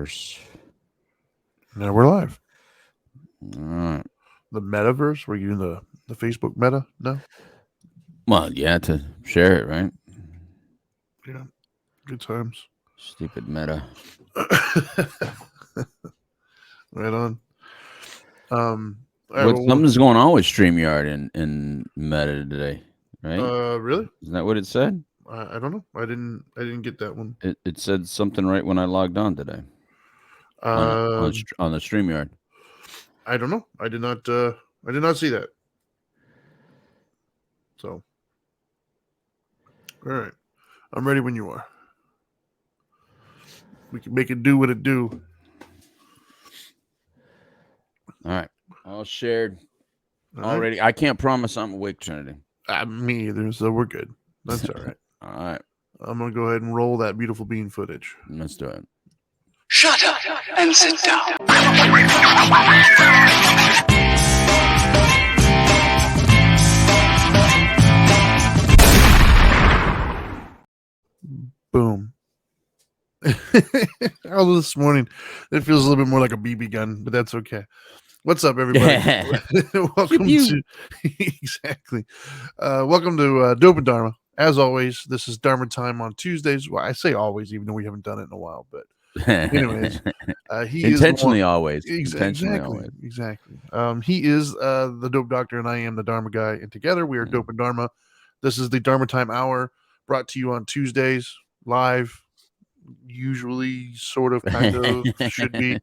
metaverse. Now we're live. All right. The metaverse? Were you in the Facebook meta? No? Well, yeah, to share it, right? Yeah. Good times. Stupid meta. Right on. All right, What well, something's going on with StreamYard in meta today, right? really? Isn't that what it said? I don't know. I didn't get that one. It said something right when I logged on today Um, on the StreamYard. I don't know. I did not see that. So, all right. I'm ready when you are. We can make it do what it do. All right. All shared All right. already. I can't promise I'm awake, Trinity. Me either, so we're good. That's all right. All right. I'm going to go ahead and roll that beautiful bean footage. Let's do it. Shut up and sit down. Boom. Although this morning it feels a little bit more like a BB gun, but that's okay. What's up, everybody? Welcome to exactly. Welcome to Dope and Dharma. As always, this is Dharma Time on Tuesdays. Well, I say always, even though we haven't done it in a while. But anyways, he intentionally is always. Intentionally exactly, always. exactly. He is the Dope Doctor, and I am the Dharma guy. And together we are Dope and Dharma. This is the Dharma Time Hour, brought to you on Tuesdays, live. Usually, sort of, kind of, should be.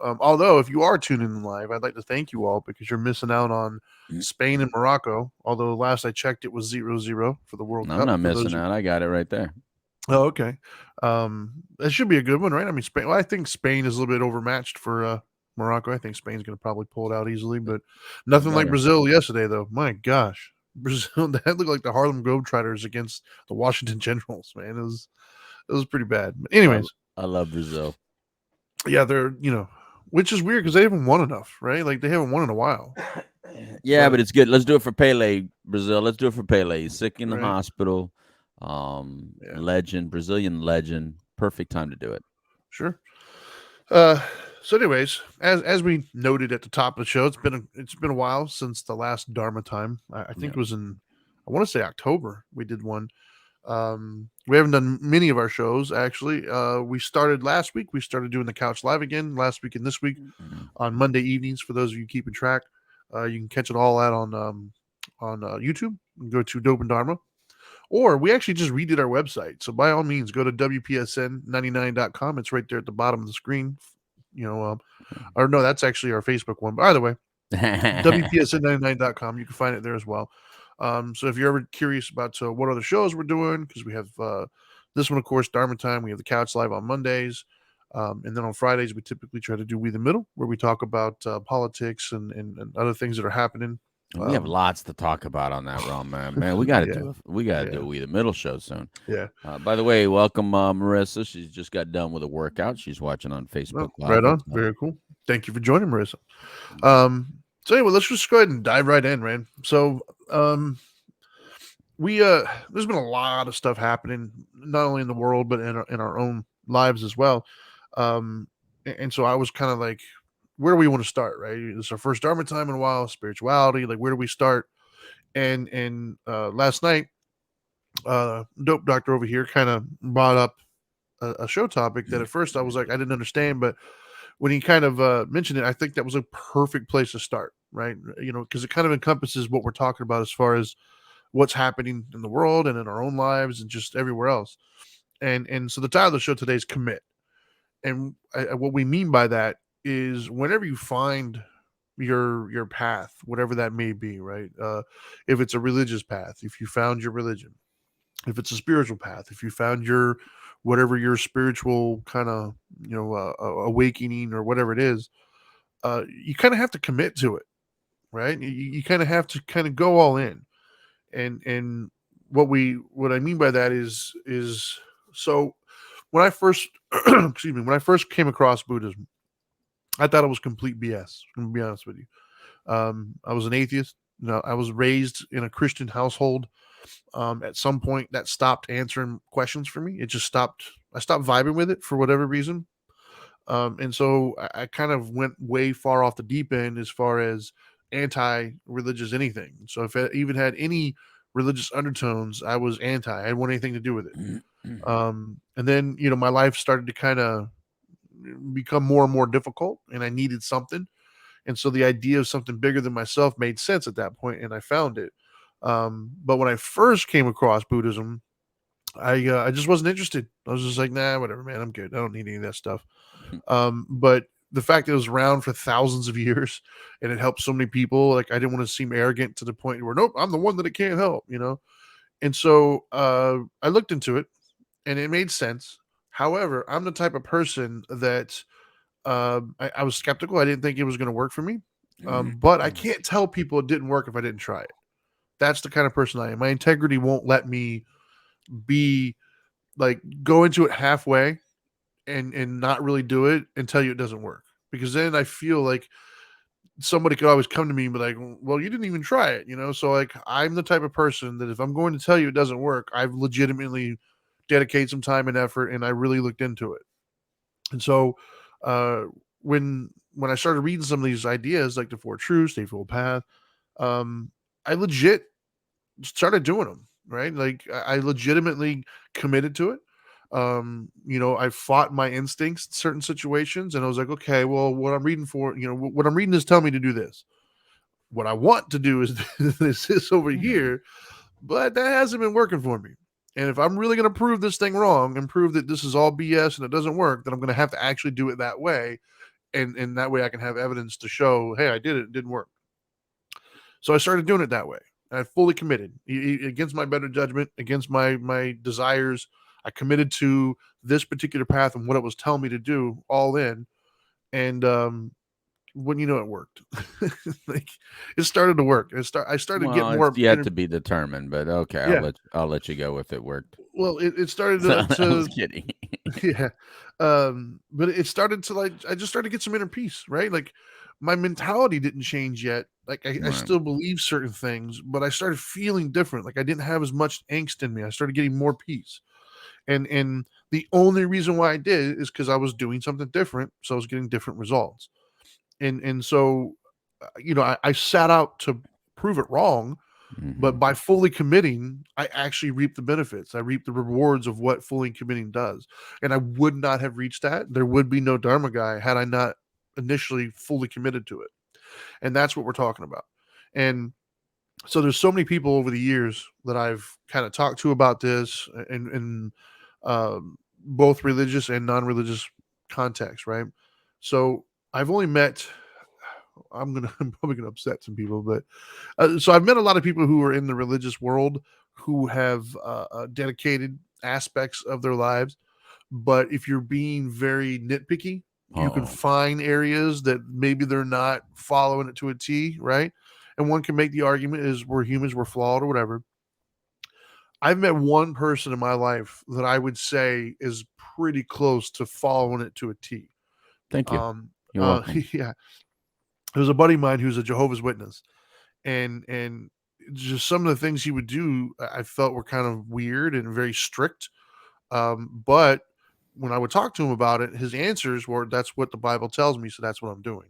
Although, if you are tuning in live, I'd like to thank you all because you're missing out on Spain and Morocco. Although last I checked, it was 0-0 for the World Cup. I'm not missing out. I got it right there. Oh, okay. That should be a good one, right? I mean, Spain. Well, I think Spain is a little bit overmatched for Morocco. I think Spain's going to probably pull it out easily, but nothing like Brazil yesterday, though. My gosh, Brazil, that looked like the Harlem Globetrotters against the Washington Generals. Man, it was pretty bad. But anyways, I love Brazil. Yeah, they're which is weird because they haven't won enough, right? Like they haven't won in a while. Yeah, but it's good. Let's do it for Pele, Brazil. Let's do it for Pele. He's sick in the Right. hospital. Legend, Brazilian legend. Perfect time to do it. Sure. So anyways, as we noted at the top of the show, it's been a while since the last Dharma Time. I think it was in, I want to say October we did one. We haven't done many of our shows actually. We started last week. We started doing the couch live again last week and this week on Monday evenings. For those of you keeping track, you can catch it all out on YouTube. You can go to Dope and Dharma, or we actually just redid our website. So by all means, go to WPSN99.com. It's right there at the bottom of the screen. Or no, that's actually our Facebook one. But either way, WPSN99.com. You can find it there as well. So if you're ever curious about what other shows we're doing, because we have this one, of course, Dharma Time. We have the Couch Live on Mondays. And then on Fridays, we typically try to do We the Middle, where we talk about politics and other things that are happening. We have lots to talk about on that realm, man. We got to do a We the Middle show soon. Yeah. By the way, welcome Marissa. She's just got done with a workout. She's watching on Facebook Live. Right on. Very cool. Thank you for joining, Marissa. So anyway, let's just go ahead and dive right in, man. So we there's been a lot of stuff happening, not only in the world but in our own lives as well. And so I was kind of like, where do we want to start, right? It's our first Dharma Time in a while, spirituality, like where do we start? And last night, Dope Doctor over here kind of brought up a show topic that at first I was like, I didn't understand, but when he kind of mentioned it, I think that was a perfect place to start, right? Because it kind of encompasses what we're talking about as far as what's happening in the world and in our own lives and just everywhere else. And so the title of the show today is Commit. And what we mean by that is whenever you find your path, whatever that may be, right? If it's a religious path, if you found your religion, if it's a spiritual path, if you found your whatever your spiritual kind of awakening or whatever it is, you kind of have to commit to it, right? You kind of have to kind of go all in. And what I mean by that is so when I first when I first came across Buddhism, I thought it was complete BS. I'm gonna be honest with you. I was an atheist. I was raised in a Christian household. At some point, that stopped answering questions for me. It just stopped. I stopped vibing with it for whatever reason. And so I kind of went way far off the deep end as far as anti-religious anything. So if it even had any religious undertones, I was anti. I didn't want anything to do with it. And then, my life started to kind of become more and more difficult, and I needed something. And so the idea of something bigger than myself made sense at that point, and I found it. But when I first came across Buddhism, I just wasn't interested. I was just like, nah, whatever, man. I'm good. I don't need any of that stuff. But the fact that it was around for thousands of years and it helped so many people, like I didn't want to seem arrogant to the point where, nope, I'm the one that it can't help. And so I looked into it, and it made sense. However, I'm the type of person that I was skeptical. I didn't think it was going to work for me. But I can't tell people it didn't work if I didn't try it. That's the kind of person I am. My integrity won't let me be like go into it halfway and not really do it and tell you it doesn't work, because then I feel like somebody could always come to me and be like, well, you didn't even try it. So like I'm the type of person that if I'm going to tell you it doesn't work, I've legitimately dedicated some time and effort, and I really looked into it. And so uh when I started reading some of these ideas like the Four Truths, the Eightfold Path, I legit started doing them, right? Like I legitimately committed to it. I fought my instincts in certain situations, and I was like, okay, well, what I'm reading for, what I'm reading is telling me to do this. What I want to do is this over here, but that hasn't been working for me. And if I'm really going to prove this thing wrong and prove that this is all BS and it doesn't work, then I'm going to have to actually do it that way. And that way I can have evidence to show, hey, I did it. It didn't work. So I started doing it that way. I fully committed against my better judgment, against my desires. I committed to this particular path and what it was telling me to do, all in. And when it worked, like it started to work. I started to get more. It's yet to be determined, but okay, Yeah. I'll let you go if it worked. Well, it started I was kidding. yeah. But it started to I just started to get some inner peace, right? Like my mentality didn't change yet. Like I Right. still believe certain things, but I started feeling different. Like I didn't have as much angst in me. I started getting more peace. And the only reason why I did is because I was doing something different. So I was getting different results. And so I sat out to prove it wrong. But by fully committing, I actually reap the benefits. I reap the rewards of what fully committing does. And I would not have reached that. There would be no Dharma guy had I not initially fully committed to it. And that's what we're talking about. And so there's so many people over the years that I've kind of talked to about this in both religious and non-religious contexts, right? So I've only met I'm probably gonna upset some people, but so I've met a lot of people who are in the religious world who have dedicated aspects of their lives. But if you're being very nitpicky, you can find areas that maybe they're not following it to a T, right? And one can make the argument is we're humans, we're flawed or whatever. I've met one person in my life that I would say is pretty close to following it to a T. Thank you. You're welcome. Yeah. There's a buddy of mine who's a Jehovah's Witness, and just some of the things he would do, I felt were kind of weird and very strict. But when I would talk to him about it, his answers were, "That's what the Bible tells me, so that's what I'm doing."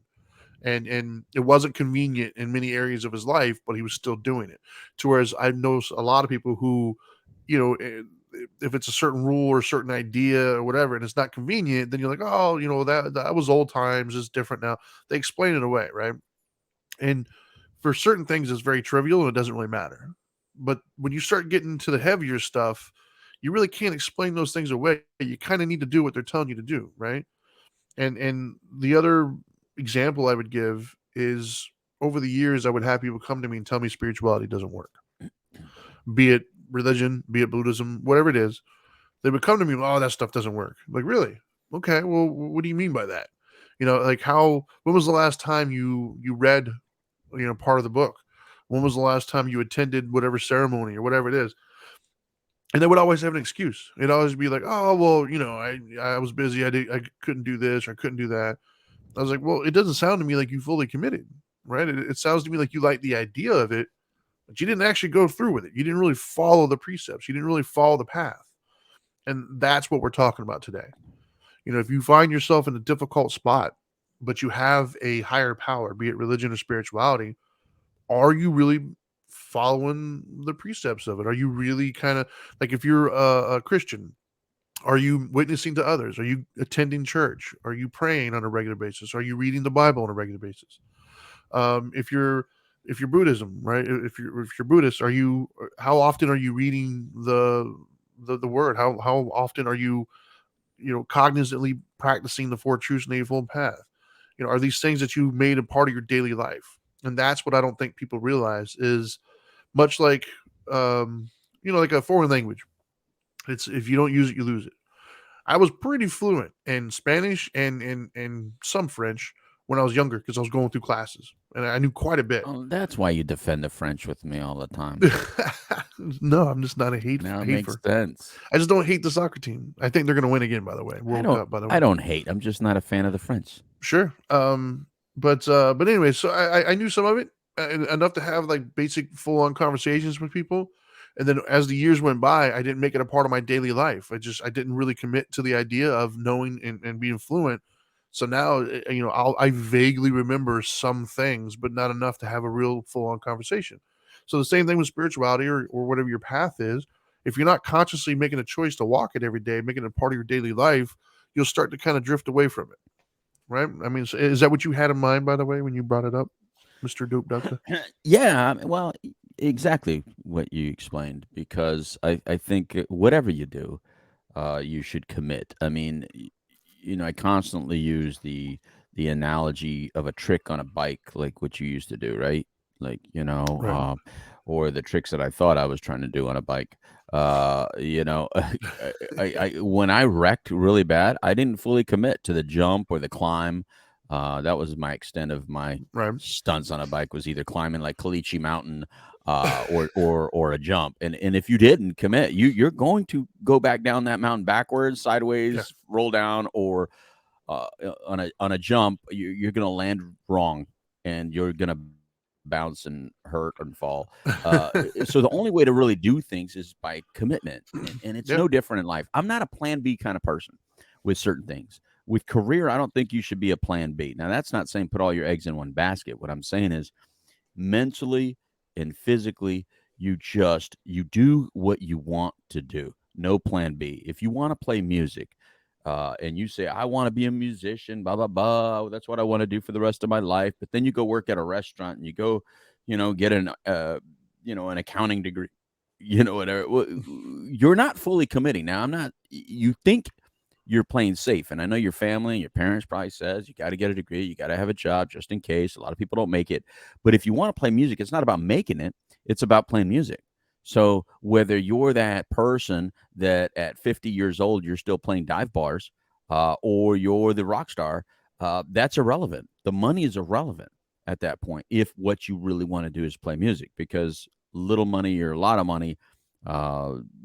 And it wasn't convenient in many areas of his life, but he was still doing it. To whereas I know a lot of people who, if it's a certain rule or a certain idea or whatever, and it's not convenient, then you're like, oh, that was old times, it's different now. They explain it away, right? And for certain things, it's very trivial and it doesn't really matter. But when you start getting to the heavier stuff, you really can't explain those things away. You kind of need to do what they're telling you to do, right? And the other example I would give is over the years, I would have people come to me and tell me spirituality doesn't work. Be it religion, be it Buddhism, whatever it is, they would come to me, oh, that stuff doesn't work. I'm like, really? Okay, well, what do you mean by that? Like when was the last time you read, part of the book? When was the last time you attended whatever ceremony or whatever it is? And they would always have an excuse. It'd always be like, oh, well, I was busy. I couldn't do this or I couldn't do that. I was like, well, it doesn't sound to me like you fully committed, right? It sounds to me like you like the idea of it, but you didn't actually go through with it. You didn't really follow the precepts. You didn't really follow the path. And that's what we're talking about today. If you find yourself in a difficult spot, but you have a higher power, be it religion or spirituality, are you really following the precepts of it? Are you really kind of like, if you're a Christian, are you witnessing to others? Are you attending church? Are you praying on a regular basis? Are you reading the Bible on a regular basis? If you're Buddhism, right? If you're Buddhist, how often are you reading the word? How often are you cognizantly practicing the four truths and the eightfold path? Are these things that you made a part of your daily life? And that's what I don't think people realize is, much like like a foreign language. It's, if you don't use it, you lose it. I was pretty fluent in Spanish and some French when I was younger because I was going through classes and I knew quite a bit. Oh, that's why you defend the French with me all the time. No, I'm just not a hater. Now it makes sense. I just don't hate the soccer team. I think they're going to win again, by the way. World Cup, by the way. I don't hate. I'm just not a fan of the French. Sure. But anyway, so I knew some of it, enough to have like basic full on conversations with people. And then as the years went by, I didn't make it a part of my daily life. I didn't really commit to the idea of knowing and being fluent. So now, I vaguely remember some things, but not enough to have a real full on conversation. So the same thing with spirituality or whatever your path is. If you're not consciously making a choice to walk it every day, making it a part of your daily life, you'll start to kind of drift away from it. Right? I mean, is that what you had in mind, by the way, when you brought it up, Mr. Dope Ducka? Yeah, well, exactly what you explained, because I think whatever you do, you should commit. I mean, I constantly use the analogy of a trick on a bike, like what you used to do, right? Like, Right. or the tricks that I thought I was trying to do on a bike. I when I wrecked really bad, I didn't fully commit to the jump or the climb. That was my extent of my Right. stunts on a bike, was either climbing like Kalichi Mountain, or a jump. And if you didn't commit, you're going to go back down that mountain backwards, sideways, Yeah. roll down, or on a jump, you're going to land wrong, and you're going to bounce and hurt and fall. So the only way to really do things is by commitment, and it's Yeah. no different in life. I'm not a plan B kind of person with certain things. With career, I don't think you should be a plan B. Now, that's not saying put all your eggs in one basket. What I'm saying is, mentally and physically, you do what you want to do. No plan B. If you want to play music, and you say, I want to be a musician, blah blah blah, that's what I want to do for the rest of my life, but then you go work at a restaurant and you go, get an accounting degree, whatever. Well, you're not fully committing. Now, I'm not. You think you're playing safe, and I know your family and your parents probably says you got to get a degree, you got to have a job just in case. A lot of people don't make it, but if you want to play music, it's not about making it, it's about playing music. So whether you're that person that at 50 years old you're still playing dive bars, or you're the rock star, that's irrelevant. The money is irrelevant at that point if what you really want to do is play music, because little money or a lot of money,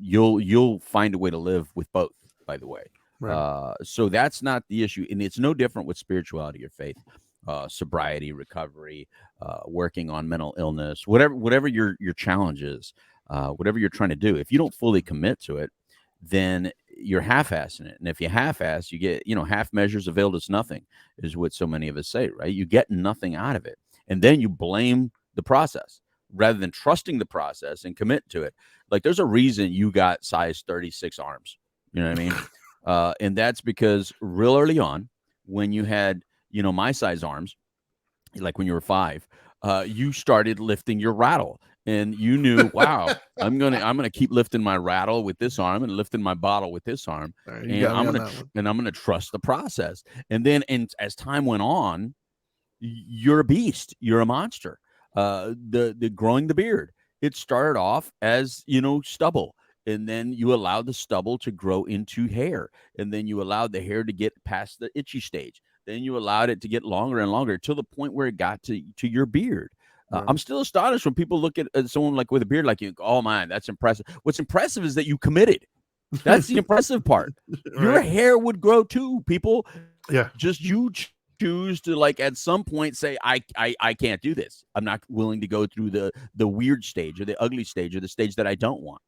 you'll find a way to live with both, by the way. Right. So that's not the issue, and it's no different with spirituality or faith, sobriety, recovery, working on mental illness, whatever your challenge is, whatever you're trying to do. If you don't fully commit to it, then you're half-assing it, and if you half-ass, you get half measures availed us nothing, is what so many of us say, right? You get nothing out of it, and then you blame the process rather than trusting the process and commit to it. Like, there's a reason you got size 36 arms. You know what I mean? And that's because real early on, when you had, my size arms, like when you were 5, you started lifting your rattle, and you knew, wow, I'm gonna keep lifting my rattle with this arm and lifting my bottle with this arm, Right, you and got me on that one. I'm gonna trust the process. And then, and as time went on, you're a beast, you're a monster. The growing the beard, it started off as stubble, and then you allowed the stubble to grow into hair, and then you allowed the hair to get past the itchy stage, then you allowed it to get longer and longer to the point where it got to your beard. Right. I'm still astonished when people look at someone like with a beard, like, you, oh man, that's impressive. What's impressive is that you committed. That's the impressive part. Your Right. hair would grow too, people. Yeah. Just you choose to, like, at some point say, I can't do this. I'm not willing to go through the weird stage or the ugly stage or the stage that I don't want.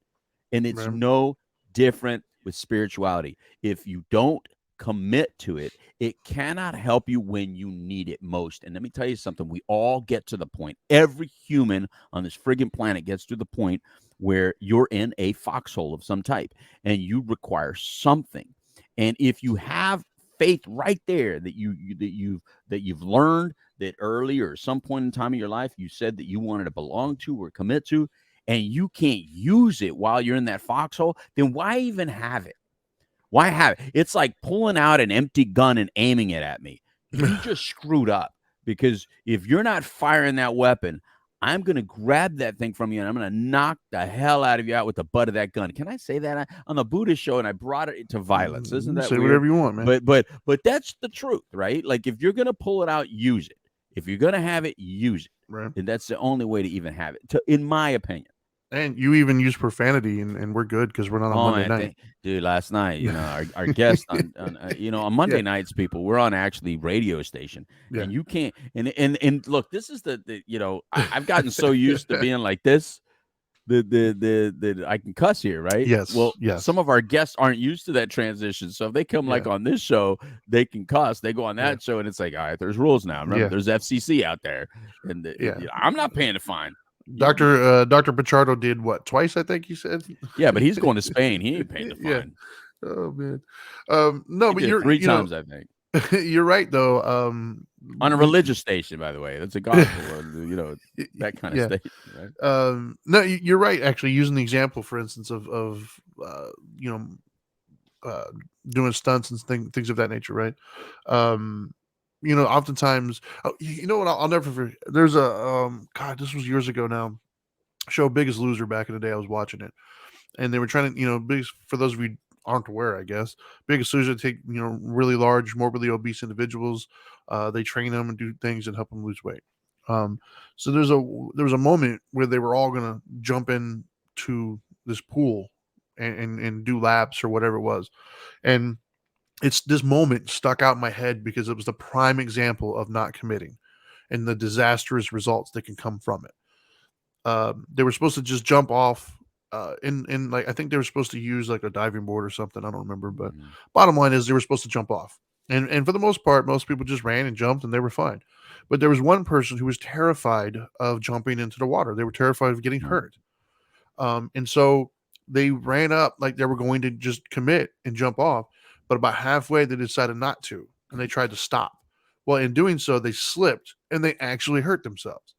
And it's Right. no different with spirituality. If you don't commit to it, it cannot help you when you need it most. And let me tell you something, we all get to the point. Every human on this friggin' planet gets to the point where you're in a foxhole of some type and you require something. And if you have faith right there that you've learned that early or some point in time in your life you said that you wanted to belong to or commit to, and you can't use it while you're in that foxhole, then why even have it? Why have it? It's like pulling out an empty gun and aiming it at me. You just screwed up, because if you're not firing that weapon, I'm going to grab that thing from you and I'm going to knock the hell out of you out with the butt of that gun. Can I say that on the Buddhist show? And I brought it to violence. Isn't that Say weird? whatever you want, man. But that's the truth, right? Like, if you're going to pull it out, use it. If you're going to have it, use it. Right. And that's the only way to even have it, in my opinion. And you even use profanity, and we're good because we're not on Monday night. Dude, last night, our guest on on Monday nights, people, we're on actually radio station, and you can't. And look, this is the I've gotten so used to being like this, the I can cuss here, right? Yes. Well, yes. some of our guests aren't used to that transition, so if they come like on this show, they can cuss. They go on that show, and it's like, all right, there's rules now. Remember, there's FCC out there, and I'm not paying a fine. Dr. Pichardo did what, twice, I think you said? Yeah, but he's going to Spain. He ain't paying the fine. Yeah. Oh man. No, but you're three times, I think. You're right though. On a religious station, by the way. That's a gospel, that kind of station, right? No, you're right. Actually, using the example, for instance, of doing stunts and things of that nature, right? Oftentimes, you know what? I'll never forget. There's a God, this was years ago now. Show Biggest Loser back in the day. I was watching it, and they were trying to, for those of you aren't aware, I guess, Biggest Loser take really large, morbidly obese individuals. They train them and do things and help them lose weight. So there was a moment where they were all gonna jump into this pool and do laps or whatever it was, and it's this moment stuck out in my head because it was the prime example of not committing and the disastrous results that can come from it. They were supposed to just jump off in like, I think they were supposed to use like a diving board or something. I don't remember, but bottom line is they were supposed to jump off. And for the most part, most people just ran and jumped and they were fine. But there was one person who was terrified of jumping into the water. They were terrified of getting hurt. And so they ran up like they were going to just commit and jump off. But about halfway, they decided not to, and they tried to stop. Well, in doing so, they slipped, and they actually hurt themselves.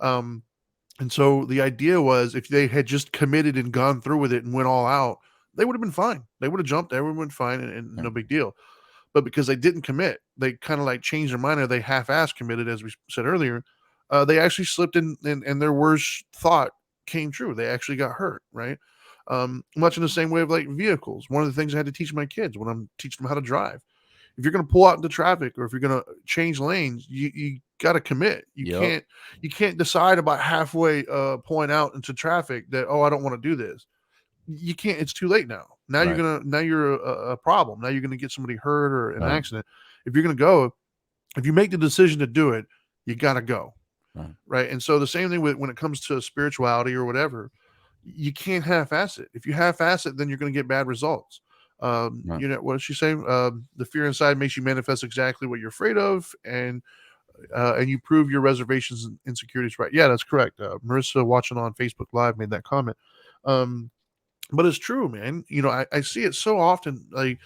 And so the idea was, if they had just committed and gone through with it and went all out, they would have been fine. They would have jumped, everyone would have been fine, and no big deal. But because they didn't commit, they kind of like changed their mind, or they half-ass committed, as we said earlier. They actually slipped in, and their worst thought came true. They actually got hurt, right? Much in the same way of like vehicles. One of the things I had to teach my kids when I'm teaching them how to drive, if you're going to pull out into traffic or if you're going to change lanes, you got to commit. You can't decide about halfway pulling out into traffic that, I don't want to do this. You can't. It's too late now. Now you're a problem. Now you're going to get somebody hurt or an accident. If you're going to go, if you make the decision to do it, you got to go. Right. And so the same thing when it comes to spirituality or whatever. You can't half-ass it. If you half-ass it, then you're going to get bad results. What does she say? The fear inside makes you manifest exactly what you're afraid of, and you prove your reservations and insecurities right. Yeah, that's correct. Marissa, watching on Facebook Live, made that comment. But it's true, man. I see it so often, like,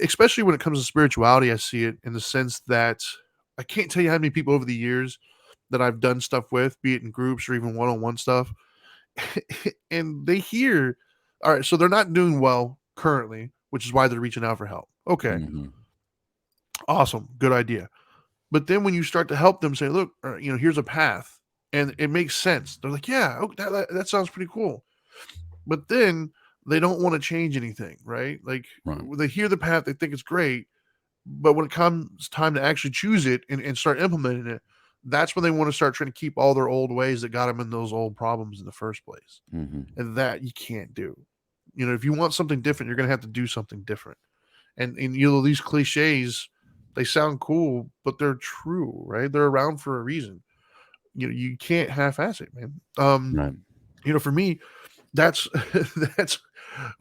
especially when it comes to spirituality. I see it in the sense that I can't tell you how many people over the years that I've done stuff with, be it in groups or even one-on-one stuff, and they hear, all right, so they're not doing well currently, which is why they're reaching out for help. Okay. Awesome. Good idea. But then when you start to help them, say, look, here's a path, and it makes sense. They're like, yeah, that sounds pretty cool. But then they don't want to change anything, right? Like, they hear the path, they think it's great, but when it comes time to actually choose it and start implementing it, that's when they want to start trying to keep all their old ways that got them in those old problems in the first place. And that you can't do. If you want something different, you're going to have to do something different. And these cliches, they sound cool, but they're true, right? They're around for a reason. You can't half-ass it, man. For me, that's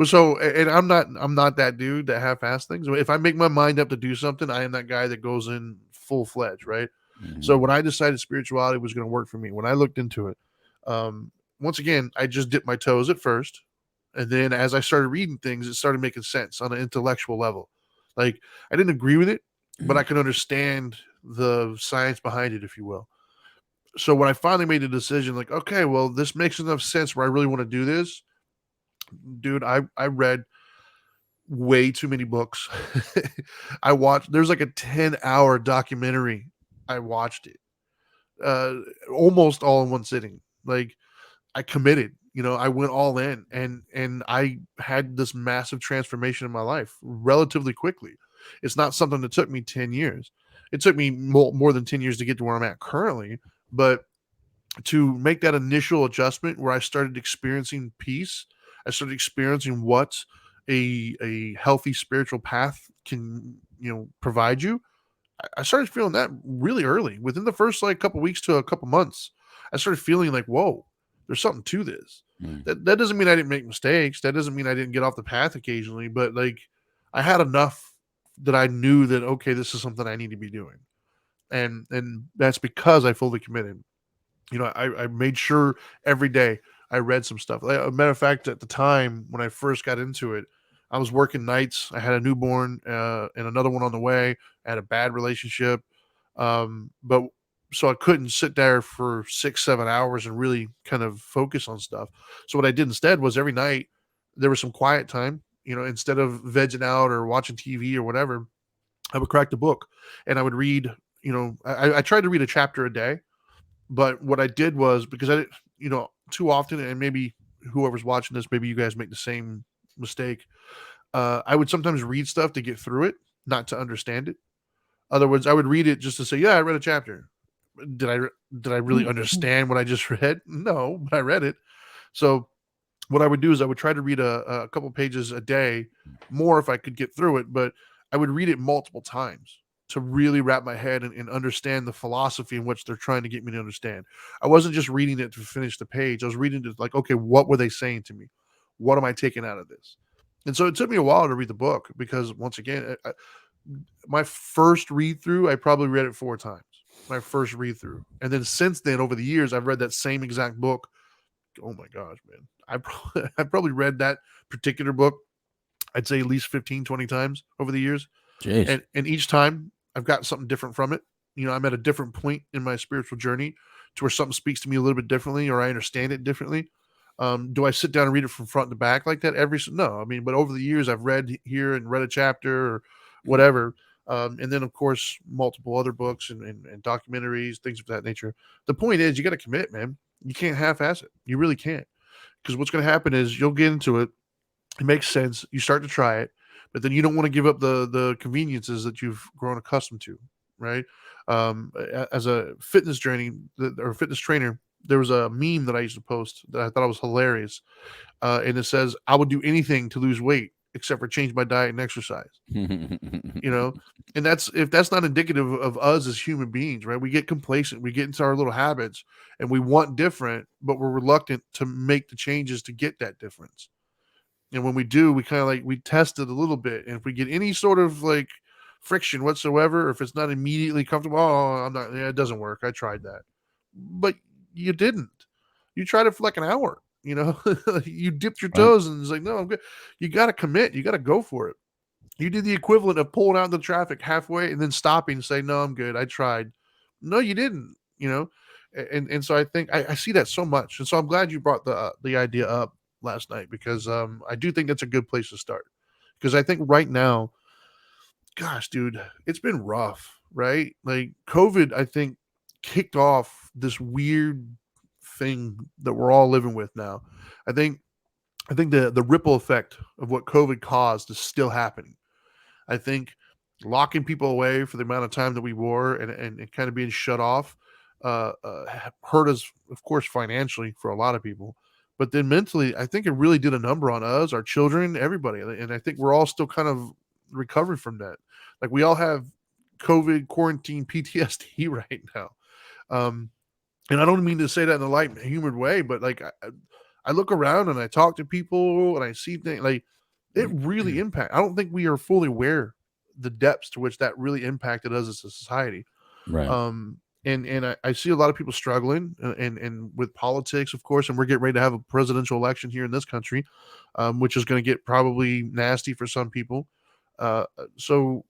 So, and I'm not that dude that half-ass things. If I make my mind up to do something, I am that guy that goes in full-fledged, right? So Mhm. when I decided spirituality was going to work for me, when I looked into it, um, once again, I just dipped my toes at first, and then as I started reading things, it started making sense on an intellectual level. Like I didn't agree with it, but I could understand the science behind it, if you will. So when I finally made the decision, like, okay, well, this makes enough sense where I really want to do this, dude. I read way too many books. I watched. There's like a 10-hour documentary. I watched it uh almost all in one sitting. Like I committed, I went all in, and I had this massive transformation in my life relatively quickly. It's not something that took me 10 years. It took me more than 10 years to get to where I'm at currently, but to make that initial adjustment where I started experiencing peace, I started experiencing what a healthy spiritual path can, provide you. I started feeling that really early. Within the first like couple weeks to a couple months, I started feeling like, whoa, there's something to this. Mm. That doesn't mean I didn't make mistakes. That doesn't mean I didn't get off the path occasionally, but like I had enough that I knew that okay, this is something I need to be doing. And that's because I fully committed. I made sure every day I read some stuff. Like, a matter of fact, at the time when I first got into it, I was working nights. I had a newborn and another one on the way. I had a bad relationship, but so I couldn't sit there for 6, 7 hours and really kind of focus on stuff. So what I did instead was every night there was some quiet time. Instead of vegging out or watching TV or whatever, I would crack the book and I would read. I tried to read a chapter a day, but what I did was because too often, and maybe whoever's watching this, maybe you guys make the same mistake. I would sometimes read stuff to get through it, not to understand it. Other words, I would read it just to say, "Yeah, I read a chapter." Did I did I really understand what I just read? No, but I read it. So what I would do is I would try to read a couple pages a day, more if I could get through it, but I would read it multiple times to really wrap my head and understand the philosophy in which they're trying to get me to understand. I wasn't just reading it to finish the page. I was reading it like, okay, what were they saying to me? What am I taking out of this? And so it took me a while to read the book because once again, my first read through, I probably read it 4 times. My first read through, and then since then, over the years, I've read that same exact book. Oh my gosh, man. I probably read that particular book, I'd say at least 15, 20 times over the years. Jeez. And each time I've got something different from it. I'm at a different point in my spiritual journey to where something speaks to me a little bit differently or I understand it differently. Do I sit down and read it from front to back like that no, I mean, but over the years I've read here and read a chapter or whatever. And then of course multiple other books and documentaries, things of that nature. The point is you got to commit, man. You can't half-ass it. You really can't. Because what's going to happen is you'll get into it. It makes sense. You start to try it, but then you don't want to give up the conveniences that you've grown accustomed to, right? As a fitness journey or fitness trainer, there was a meme that I used to post that I thought was hilarious, and it says, "I would do anything to lose weight except for change my diet and exercise." You know, and if that's not indicative of us as human beings, right? We get complacent, we get into our little habits, and we want different, but we're reluctant to make the changes to get that difference. And when we do, we kind of like we test it a little bit. And if we get any sort of like friction whatsoever, or if it's not immediately comfortable, oh, I'm not, yeah, it doesn't work. I tried that. But you didn't. You tried it for like an hour, you dipped your Right. toes and it's like, no, I'm good. You got to commit. You got to go for it. You did the equivalent of pulling out in the traffic halfway and then stopping and say, no, I'm good. I tried. No, you didn't. And so I think I see that so much. And so I'm glad you brought the idea up last night because I do think that's a good place to start. Because I think right now, gosh, dude, it's been rough, right? Like COVID, I think, kicked off this weird thing that we're all living with now. I think the ripple effect of what COVID caused is still happening. I think locking people away for the amount of time that we were and kind of being shut off hurt us, of course, financially for a lot of people. But then mentally, I think it really did a number on us, our children, everybody. And I think we're all still kind of recovering from that. Like we all have COVID quarantine PTSD right now. Um, and I don't mean to say that in a light humored way, but like I I look around and I talk to people and I see things like it really impact. I don't think we are fully aware the depths to which that really impacted us as a society. Right. I see a lot of people struggling and with politics, of course, and we're getting ready to have a presidential election here in this country, which is going to get probably nasty for some people. So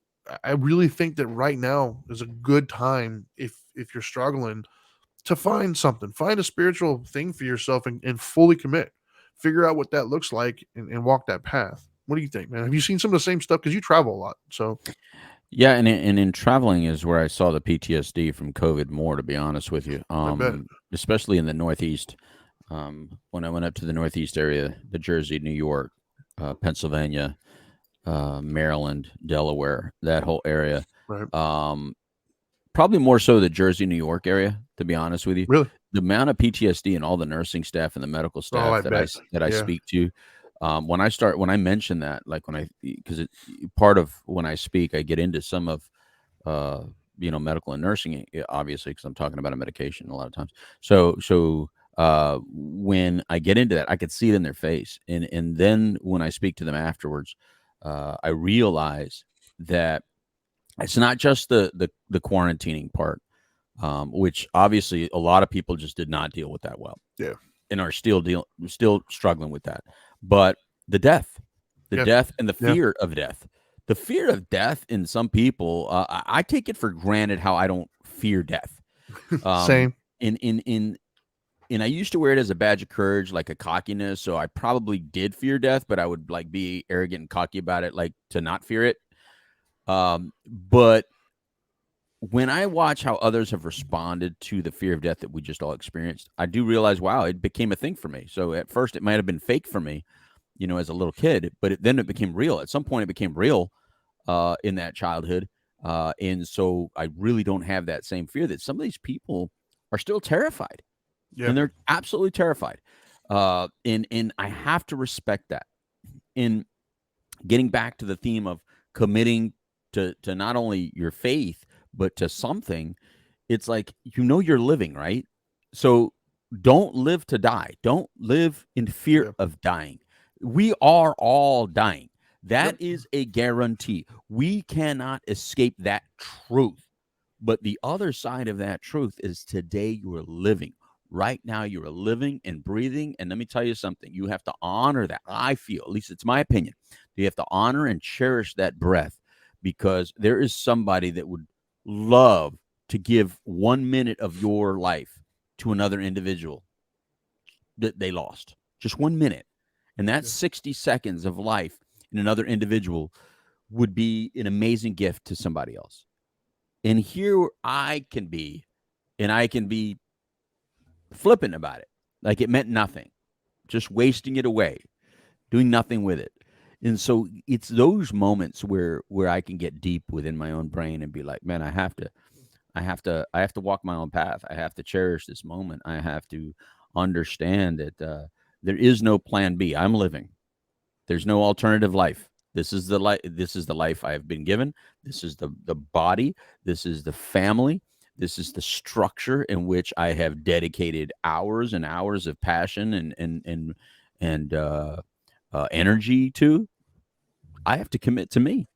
I really think that right now is a good time if you're struggling to find something, find a spiritual thing for yourself and fully commit, figure out what that looks like and walk that path. What do you think, man? Have you seen some of the same stuff? Because you travel a lot. So Yeah, and in traveling is where I saw the PTSD from COVID more, to be honest with you. I bet. Especially in the Northeast. When I went up to the Northeast area, the Jersey, New York, Pennsylvania, Maryland, Delaware, that whole area. Right. Probably more so the Jersey, New York area, to be honest with you. Really? The amount of PTSD and all the nursing staff and the medical Oh, I staff that I bet. s- that I Yeah. speak to, when I mention that, like because part of when I speak, I get into some of uh, medical and nursing, obviously, because I'm talking about a medication a lot of times. So when I get into that, I could see it in their face, and then when I speak to them afterwards, I realize that it's not just the quarantining part, which obviously a lot of people just did not deal with that well, Yeah. and are still struggling with that. But the death, the Yeah. death, and the Yeah. fear of death, the fear of death in some people, I take it for granted how I don't fear death. Um, Same. in and I used to wear it as a badge of courage, like a cockiness. So I probably did fear death, but I would like be arrogant and cocky about it, like to not fear it. But when I watch how others have responded to the fear of death that we just all experienced, I do realize, wow, it became a thing for me. So at first, it might have been fake for me, as a little kid, but then it became real. At some point, it became real in that childhood, and so I really don't have that same fear that some of these people are still terrified, Yeah. and they're absolutely terrified. And I have to respect that. In getting back to the theme of committing to not only your faith but to something, it's like you're living, right? So don't live to die. Don't live in fear Yeah. of dying. We are all dying. That Yep. is a guarantee. We cannot escape that truth. But the other side of that truth is today you are living. Right now you are living and breathing. And let me tell you something. You have to honor that. I feel, at least it's my opinion, you have to honor and cherish that breath, because there is somebody that would love to give 1 minute of your life to another individual that they lost. Just 1 minute. And that Yeah. 60 seconds of life in another individual would be an amazing gift to somebody else. And here I can be, and I can be flippant about it. Like it meant nothing, just wasting it away, doing nothing with it. And so it's those moments where I can get deep within my own brain and be like, man, I have to walk my own path. I have to cherish this moment. I have to understand that there is no plan B. I'm living. There's no alternative life. This is the life. This is the life I have been given. This is the body. This is the family. This is the structure in which I have dedicated hours and hours of passion and energy to. I have to commit to me.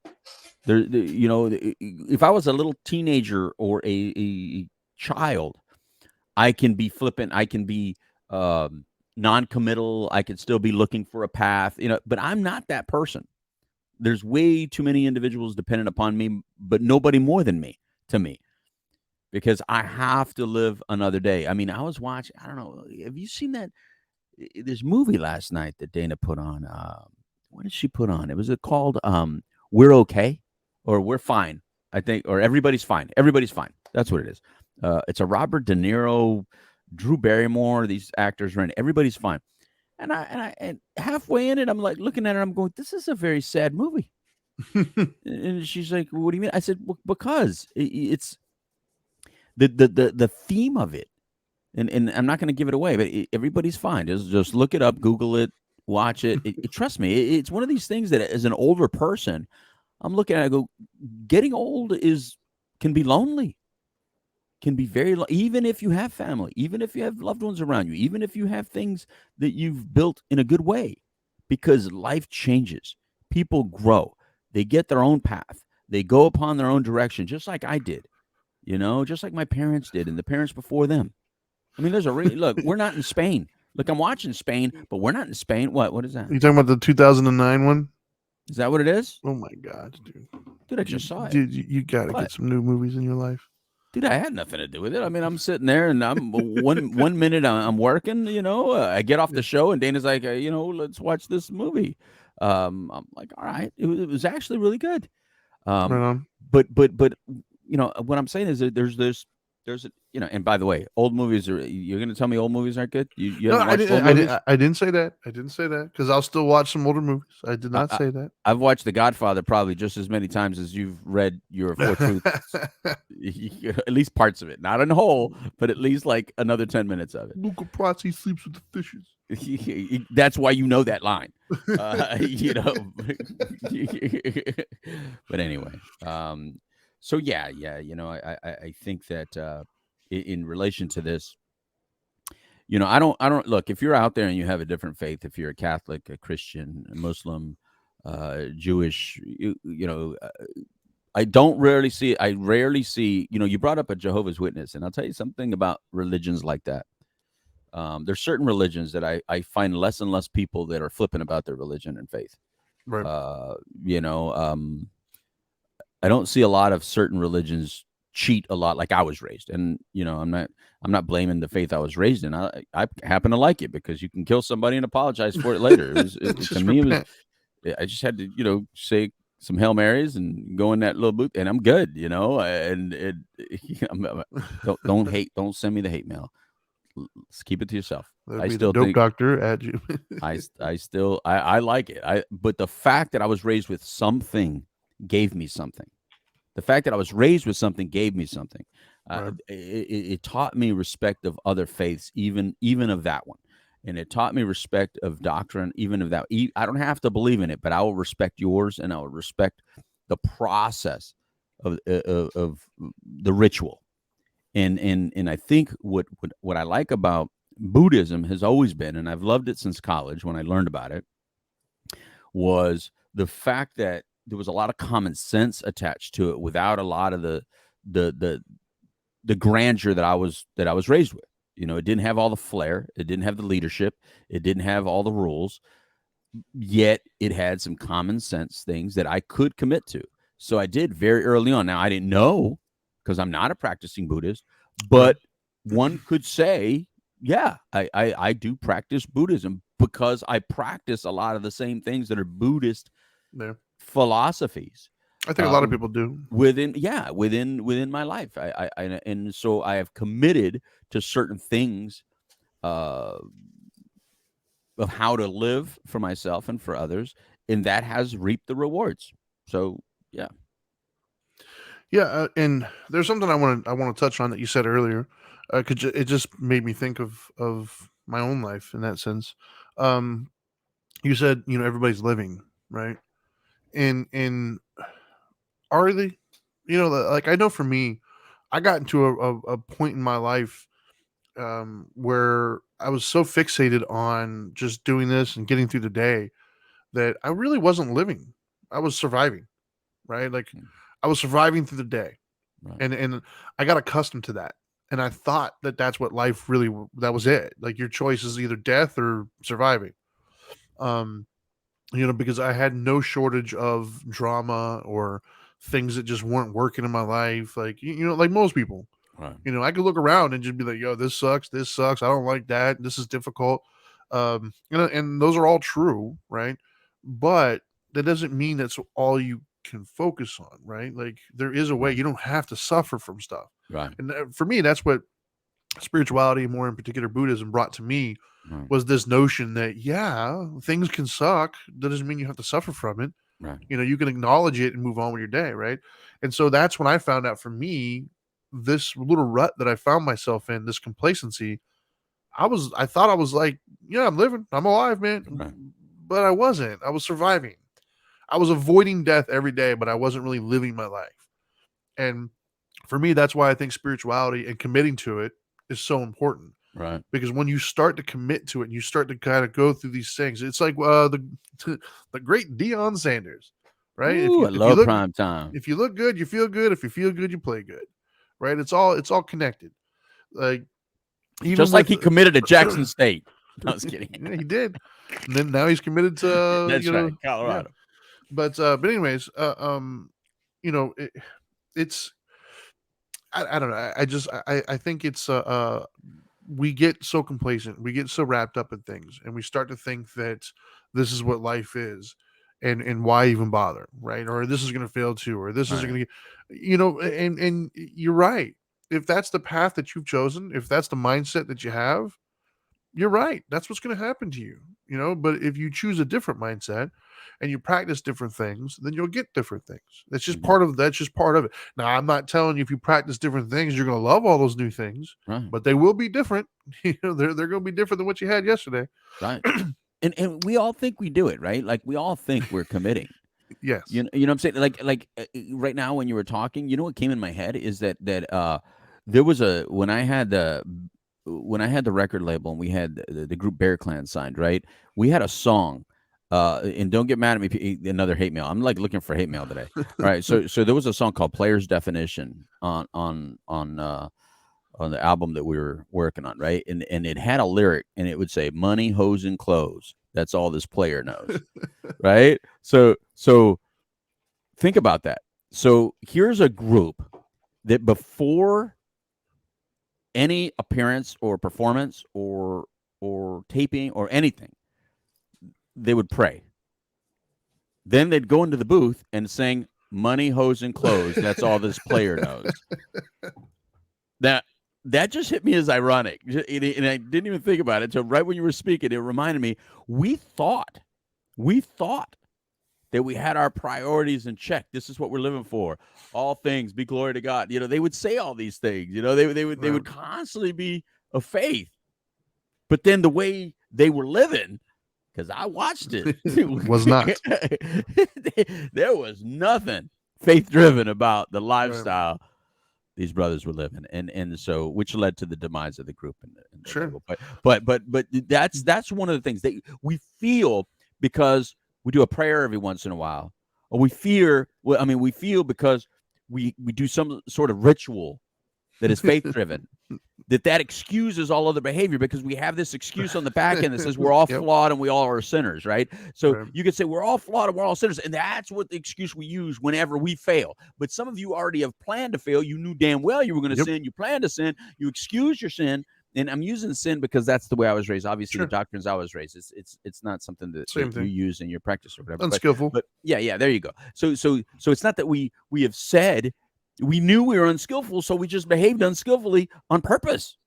If I was a little teenager or a child, I can be flippant. I can be non-committal. I can still be looking for a path, but I'm not that person. There's way too many individuals dependent upon me, but nobody more than me to me, because I have to live another day. I mean, I was watching, I don't know, have you seen that this movie last night that Dana put on? What did she put on? It was called We're Okay or We're Fine, I think, or Everybody's Fine. Everybody's Fine. That's what it is. It's a Robert De Niro, Drew Barrymore. These actors are in it. Everybody's Fine. And halfway in it, I'm like looking at her. I'm going, this is a very sad movie. And she's like, what do you mean? I said, well, because it's the theme of it. And I'm not going to give it away, but everybody's fine. Just look it up, Google it, watch it. Trust me, it's one of these things that as an older person, I'm looking at it, I go, getting old can be lonely. can be very, even if you have family, even if you have loved ones around you, even if you have things that you've built in a good way, because life changes. People grow. They get their own path. They go upon their own direction, just like I did, just like my parents did and the parents before them. I mean, there's look, we're not in Spain. Look, I'm watching Spain, but we're not in Spain. What is that? You talking about the 2009 one? Is that what it is? Oh my God, dude! Dude, I just saw it. Dude, you got to What? get some new movies in your life. Dude, I had nothing to do with it. I mean, I'm sitting there and I'm one minute I'm working, I get off the show and Dana's like, let's watch this movie. I'm like, all right. It was actually really good. Right on. But what I'm saying is that and by the way, old movies you're going to tell me old movies aren't good? You No, haven't watched old movies? I didn't say that. I didn't say that because I'll still watch some older movies. I did not say that. I've watched The Godfather probably just as many times as you've read your Four Truths. At least parts of it, not in whole, but at least like another 10 minutes of it. Luca Brasi sleeps with the fishes. That's why you know that line. But anyway, so yeah, I think that in relation to this, I don't look, if you're out there and you have a different faith, if you're a Catholic, a Christian, a Muslim, Jewish, I rarely see, you brought up a Jehovah's Witness, and I'll tell you something about religions like that. There's certain religions that I find less and less people that are flippant about their religion and faith. Right. I don't see a lot of certain religions cheat a lot like I was raised. And, I'm not blaming the faith I was raised in. I happen to like it because you can kill somebody and apologize for it later. I just had to, say some Hail Marys and go in that little booth and I'm good, and don't hate, don't send me the hate mail. Let's keep it to yourself. I still the dope think doctor at you. I like it. But the fact that I was raised with something gave me something. The fact that I was raised with something gave me something. Right. It taught me respect of other faiths, even of that one. And it taught me respect of doctrine, even of that. I don't have to believe in it, but I will respect yours, and I will respect the process of the ritual. And I think what I like about Buddhism has always been, and I've loved it since college when I learned about it, was the fact that there was a lot of common sense attached to it without a lot of the grandeur that I was raised with. It didn't have all the flair, it didn't have the leadership, it didn't have all the rules, yet it had some common sense things that I could commit to. So I did very early on. Now I didn't know, because I'm not a practicing Buddhist, but one could say, yeah, I do practice Buddhism because I practice a lot of the same things that are Buddhist philosophies. I think a lot of people do within my life. And so I have committed to certain things of how to live for myself and for others, and that has reaped the rewards. So yeah. Yeah, and there's something I want to touch on that you said earlier, because it just made me think of my own life in that sense. You said everybody's living, right? And are they? Like I know for me, I got into a point in my life where I was so fixated on just doing this and getting through the day that I really wasn't living. I was surviving, right? Like I was surviving through the day, right. And I got accustomed to that, and I thought that that's what life really, that was it. Like your choice is either death or surviving. Because I had no shortage of drama or things that just weren't working in my life. Like like most people, right. I could look around and just be like, "Yo, this sucks. This sucks. I don't like that. This is difficult." And those are all true, right? But that doesn't mean that's all you can focus on, right? Like there is a way. You don't have to suffer from stuff, right? And for me, that's what spirituality, more in particular Buddhism, brought to me, right. Was this notion that things can suck. That doesn't mean you have to suffer from it, right? You can acknowledge it and move on with your day, right? And so that's when I found out, for me, this little rut that I found myself in, this complacency, I thought I was like, I'm living, I'm alive, man, right. But I wasn't. I was surviving. I was avoiding death every day, but I wasn't really living my life. And For me, that's why I think spirituality and committing to it is so important. Right. Because when you start to commit to it and you start to kind of go through these things, it's like the great Deion Sanders, right? Ooh, I love prime time. If you look good, you feel good. If you feel good, you play good, right? It's all connected. Like even Just like with he committed to Jackson State. No, I was kidding. yeah, he did. And then now he's committed to That's right, yeah. Colorado. But anyways, it's I don't know. I think it's we get so complacent, we get so wrapped up in things, and we start to think that this is what life is, and why even bother, right? Or this is going to fail too, or this is Right. going to, and you're right. If that's the path that you've chosen, if that's the mindset that you have, you're right. That's what's going to happen to you, But if you choose a different mindset and you practice different things, then you'll get different things. Mhm. That's just part of it. Now, I'm not telling you if you practice different things, you're going to love all those new things, Right. but they will be different. They're going to be different than what you had yesterday. Right. And we all think we do it, right? Like we all think we're committing. Yes. You know what I'm saying? Right now when you were talking, you know what came in my head is that there was when I had the record label and we had the group Bear Clan signed, right? We had a song. And don't get mad at me, another hate mail. I'm like looking for hate mail today. All right, so there was a song called "Player's Definition" on the album that we were working on, right? And it had a lyric, and it would say, "Money, hoes, and clothes. That's all this player knows." Right? So think about that. So here's a group that before any appearance or performance or taping or anything, they would pray. Then they'd go into the booth and sing "Money, Hose, and Clothes." That's all this player knows. That just hit me as ironic, and I didn't even think about it. So right when you were speaking, it reminded me we thought that we had our priorities in check. This is what we're living for. All things be glory to God. They would say all these things. They would constantly be of faith. But then the way they were living, because I watched it, Was not. there was nothing faith driven about the Right. lifestyle these brothers were living, and so which led to the demise of the group and the Sure. label. But that's one of the things that we feel because we do a prayer every once in a while, or we feel because we do some sort of ritual that is faith driven. that excuses all other behavior because we have this excuse on the back end that says we're all Yep. flawed and we all are sinners, right? So Right. you could say we're all flawed and we're all sinners, and that's what the excuse we use whenever we fail. But some of you already have planned to fail. You knew damn well you were going to Yep. sin. You planned to sin. You excuse your sin. And I'm using sin because that's the way I was raised. Obviously, Sure. the doctrines I was raised, it's not something that Same you thing. use in your practice or whatever. Unskillful. But yeah, there you go. So it's not that we have said we knew we were unskillful, so we just behaved unskillfully on purpose.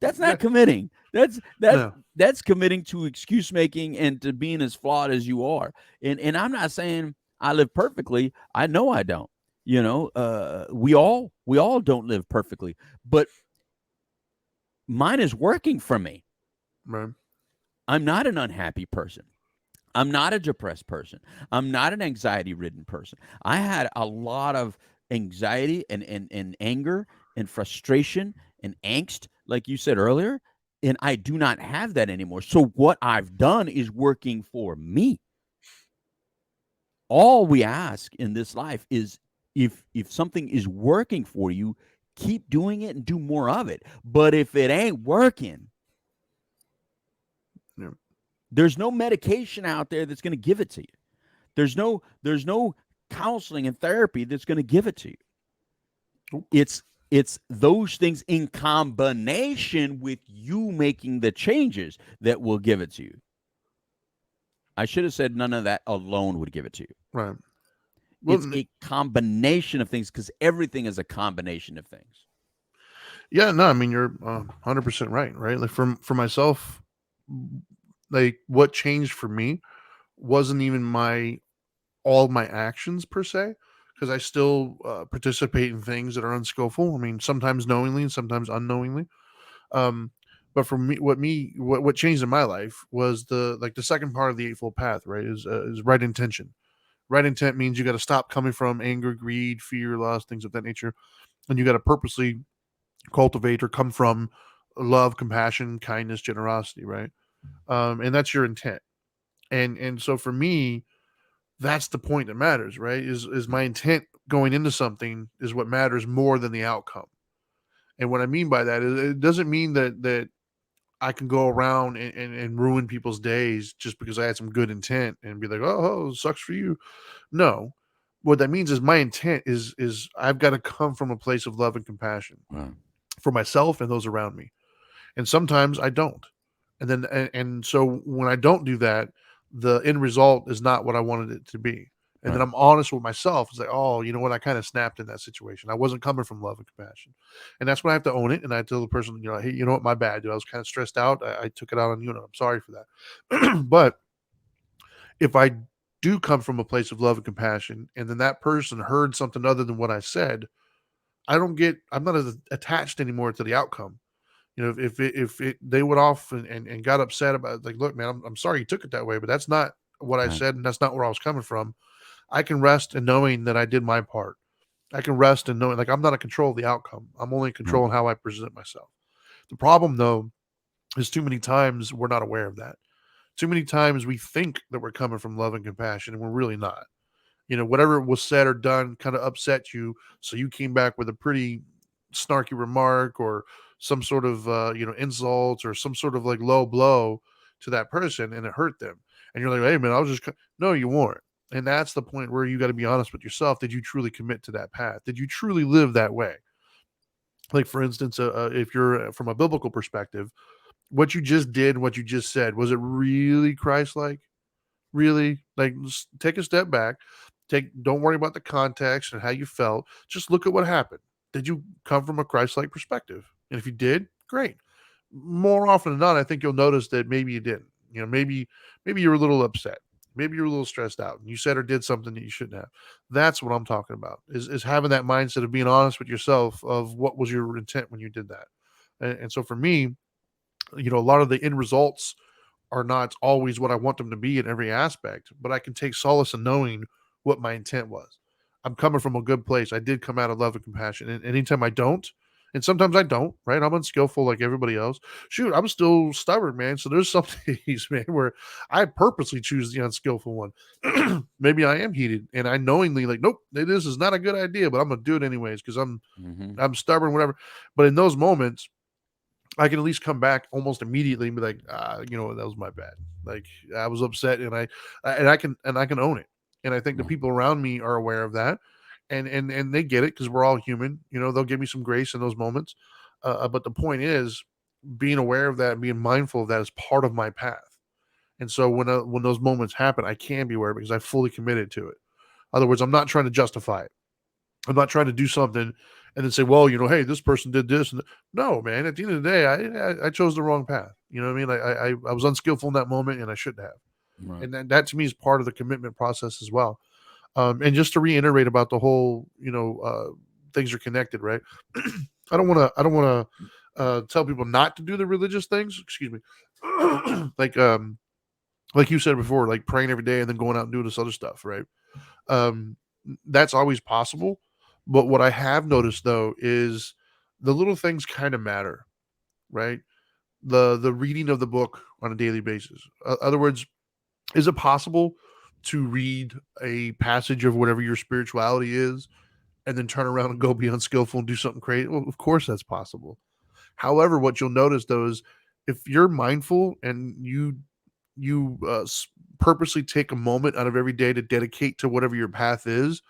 That's not committing. No. That's committing to excuse making and to being as flawed as you are. And I'm not saying I live perfectly. I know I don't. We all don't live perfectly, but mine is working for me. Right. I'm not an unhappy person. I'm not a depressed person. I'm not an anxiety-ridden person. I had a lot of anxiety and anger and frustration and angst, like you said earlier, and I do not have that anymore. So what I've done is working for me. All we ask in this life is if something is working for you, keep doing it and do more of it. But if it ain't working, Yeah. there's no medication out there that's going to give it to you. There's no counseling and therapy that's going to give it to you. Nope. It's those things in combination with you making the changes that will give it to you. I should have said none of that alone would give it to you. Right. Well, It's a combination of things because everything is a combination of things. yeah, no, I mean you're 100% right. Right. Like for myself, like what changed for me wasn't even all my actions per se, because I still participate in things that are unskillful. I mean, sometimes knowingly and sometimes unknowingly. Um, but for me, what changed in my life was the second part of the Eightfold Path. Right, is right intention. Right intent means you got to stop coming from anger, greed, fear, lust, things of that nature, and you got to purposely cultivate or come from love, compassion, kindness, generosity, right? And that's your intent. And so for me, that's the point that matters, right? Is my intent going into something is what matters more than the outcome. And what I mean by that is it doesn't mean that I can go around and ruin people's days just because I had some good intent and be like, oh, sucks for you. No. What that means is my intent is I've got to come from a place of love and compassion Right. for myself and those around me. And sometimes I don't. And so when I don't do that, the end result is not what I wanted it to be. And then Right. I'm honest with myself. It's like, oh, you know what? I kind of snapped in that situation. I wasn't coming from love and compassion. And that's when I have to own it. And I tell the person, hey, you know what? My bad, dude. I was kind of stressed out. I took it out on you, and I'm sorry for that. But if I do come from a place of love and compassion, and then that person heard something other than what I said, I'm not as attached anymore to the outcome. If they went off and got upset about it, like, look, man, I'm sorry you took it that way, but that's not what I Right. said, and that's not where I was coming from. I can rest in knowing that I did my part. I can rest in knowing, like, I'm not in control of the outcome. I'm only in Right. control of how I present myself. The problem, though, is too many times we're not aware of that. Too many times we think that we're coming from love and compassion, and we're really not. Whatever was said or done kind of upset you, so you came back with a pretty snarky remark or some sort of insult or some sort of like low blow to that person, and it hurt them. And you're like, hey man, I was just no, you weren't. And that's the point where you got to be honest with yourself. Did you truly commit to that path? Did you truly live that way? Like, for instance, if you're from a biblical perspective, what you just did, what you just said, was it really Christ-like? Really, like, take a step back. Don't worry about the context and how you felt. Just look at what happened. Did you come from a Christ-like perspective? And if you did, great. More often than not, I think you'll notice that maybe you didn't. Maybe you're a little upset. Maybe you're a little stressed out and you said or did something that you shouldn't have. That's what I'm talking about. Is having that mindset of being honest with yourself of what was your intent when you did that. And so for me, a lot of the end results are not always what I want them to be in every aspect, but I can take solace in knowing what my intent was. I'm coming from a good place. I did come out of love and compassion. And anytime I don't, and sometimes I don't, right? I'm unskillful like everybody else. Shoot, I'm still stubborn, man. So there's some days, man, where I purposely choose the unskillful one. Maybe I am heated and I knowingly like, nope, this is not a good idea, but I'm gonna do it anyways because Mm-hmm. I'm stubborn, whatever. But in those moments, I can at least come back almost immediately and be like, that was my bad. Like, I was upset, and I can own it. And I think the Right. people around me are aware of that, and they get it because we're all human. They'll give me some grace in those moments. But the point is, being aware of that and being mindful of that is part of my path. And so when those moments happen, I can be aware because I fully committed to it. In other words, I'm not trying to justify it. I'm not trying to do something and then say, well, hey, this person did this. No, man. At the end of the day, I chose the wrong path. You know what I mean? I was unskillful in that moment, and I shouldn't have. Right. And that to me is part of the commitment process as well. And just to reiterate about the whole, things are connected, right? I don't want to tell people not to do the religious things. Excuse me. like like you said before, like praying every day and then going out and doing this other stuff, right? Um, that's always possible. But what I have noticed though is the little things kind of matter, right? The reading of the book on a daily basis. Other words, is it possible to read a passage of whatever your spirituality is and then turn around and go be unskillful and do something crazy? Well, of course that's possible. However, what you'll notice though is if you're mindful and you purposely take a moment out of every day to dedicate to whatever your path is,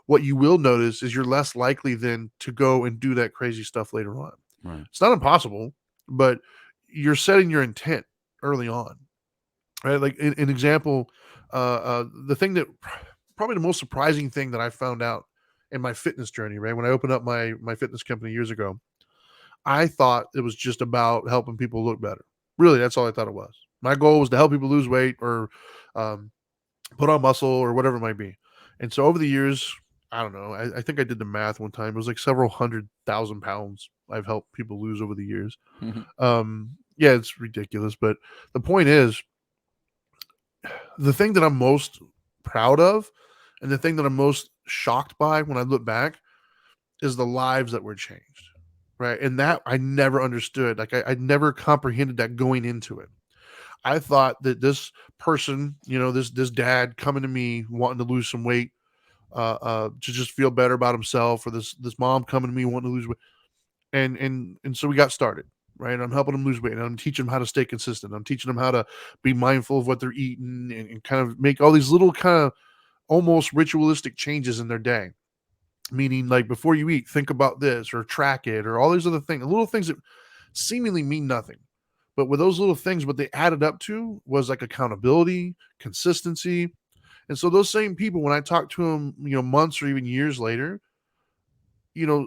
what you will notice is you're less likely then to go and do that crazy stuff later on. Right. It's not impossible, but you're setting your intent early on, right? Like an example, the thing that probably the most surprising thing that I found out in my fitness journey, right? When I opened up my fitness company years ago, I thought it was just about helping people look better. Really, that's all I thought it was. My goal was to help people lose weight or um, put on muscle or whatever it might be. And so over the years, I don't know. I think I did the math one time. It was like several 100,000 pounds I've helped people lose over the years. Yeah, it's ridiculous. But the point is, the thing that I'm most proud of And the thing that I'm most shocked by when I look back is the lives that were changed, right? And that I never understood. Like I never comprehended that going into it. I thought that this person, this dad coming to me wanting to lose some weight, to just feel better about himself, or this mom coming to me wanting to lose weight, and so we got started, right? I'm helping them lose weight, and I'm teaching them how to stay consistent. I'm teaching them how to be mindful of what they're eating, and kind of make all these little kind of almost ritualistic changes in their day. Meaning, like, before you eat, think about this, or track it, or all these other things, little things that seemingly mean nothing. But with those little things, what they added up to was like accountability, consistency. And so those same people, when I talk to them, months or even years later,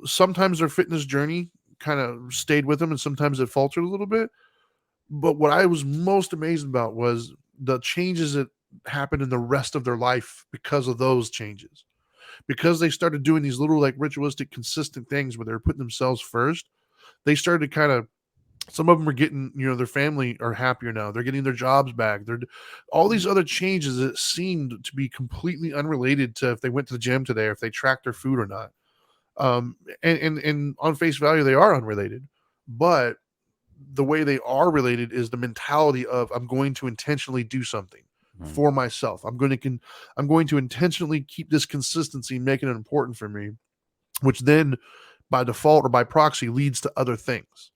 sometimes their fitness journey kind of stayed with them, and sometimes it faltered a little bit. But what I was most amazed about was the changes that happened in the rest of their life because of those changes. Because they started doing these little, like, ritualistic, consistent things where they're putting themselves first, they started to kind of, some of them are getting, their family are happier now. They're getting their jobs back. They're all these other changes that seemed to be completely unrelated to if they went to the gym today, or if they tracked their food or not. And on face value, they are unrelated, but the way they are related is the mentality of, I'm going to intentionally do something for myself. I'm going to intentionally keep this consistency, making it important for me, which then by default or by proxy leads to other things.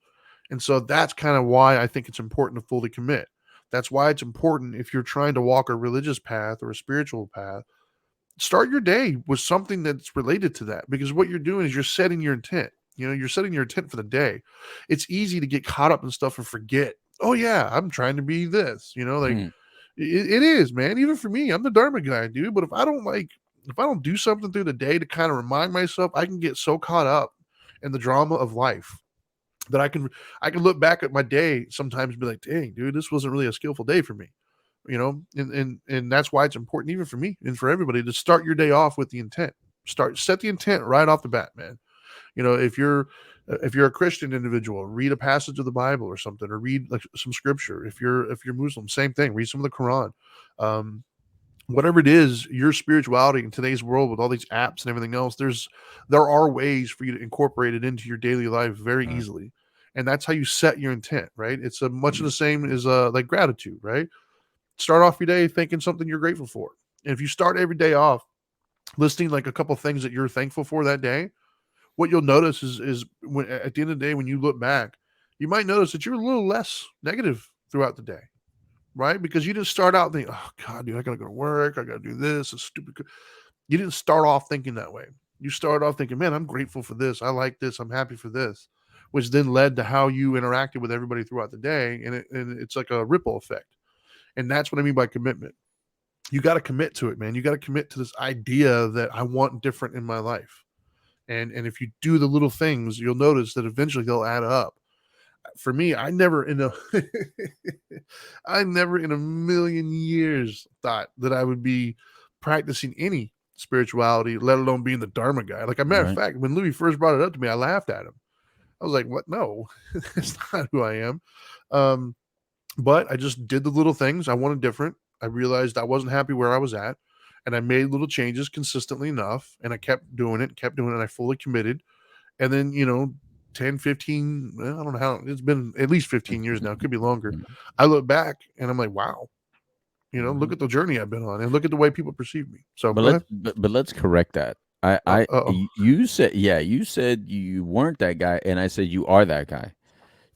And so that's kind of why I think it's important to fully commit. That's why it's important, if you're trying to walk a religious path or a spiritual path, start your day with something that's related to that, because what you're doing is you're setting your intent. You're setting your intent for the day. It's easy to get caught up in stuff and forget, oh yeah, I'm trying to be this, it is, man. Even for me, I'm the Dharma guy, dude. But if I don't do something through the day to kind of remind myself, I can get so caught up in the drama of life that I can look back at my day sometimes and be like, dang, dude, this wasn't really a skillful day for me. And that's why it's important, even for me and for everybody, to start your day off with the intent. Set the intent right off the bat, man. If you're a Christian individual, read a passage of the Bible or something, or read like some scripture. If you're Muslim, same thing, read some of the Quran. Whatever it is, your spirituality in today's world with all these apps and everything else, there are ways for you to incorporate it into your daily life very easily. And that's how you set your intent, right? It's much of the same as like gratitude, right? Start off your day thinking something you're grateful for. And if you start every day off listing like a couple things that you're thankful for that day, what you'll notice is when, at the end of the day, when you look back, you might notice that you're a little less negative throughout the day, right? Because you didn't start out thinking, oh God, dude, I gotta go to work, I gotta do this, it's stupid. You didn't start off thinking that way. You started off thinking, man, I'm grateful for this, I like this, I'm happy for this, which then led to how you interacted with everybody throughout the day, and it's like a ripple effect. And that's what I mean by commitment. You got to commit to it, man. You got to commit to this idea that I want different in my life. And if you do the little things, you'll notice that eventually they'll add up. For me, I never in a million years thought that I would be practicing any spirituality, let alone being the Dharma guy. Like, a matter of fact, when Louis first brought it up to me, I laughed at him. I was like, what? No, that's not who I am. But I just did the little things. I wanted different. I realized I wasn't happy where I was at, and I made little changes consistently enough, and I kept doing it, and I fully committed. And then, 10, 15, well, I don't know how, it's been at least 15 years now. It could be longer. I look back and I'm like, wow, look at the journey I've been on, and look at the way people perceive me. So, but let's correct that. You said you weren't that guy, and I said you are that guy.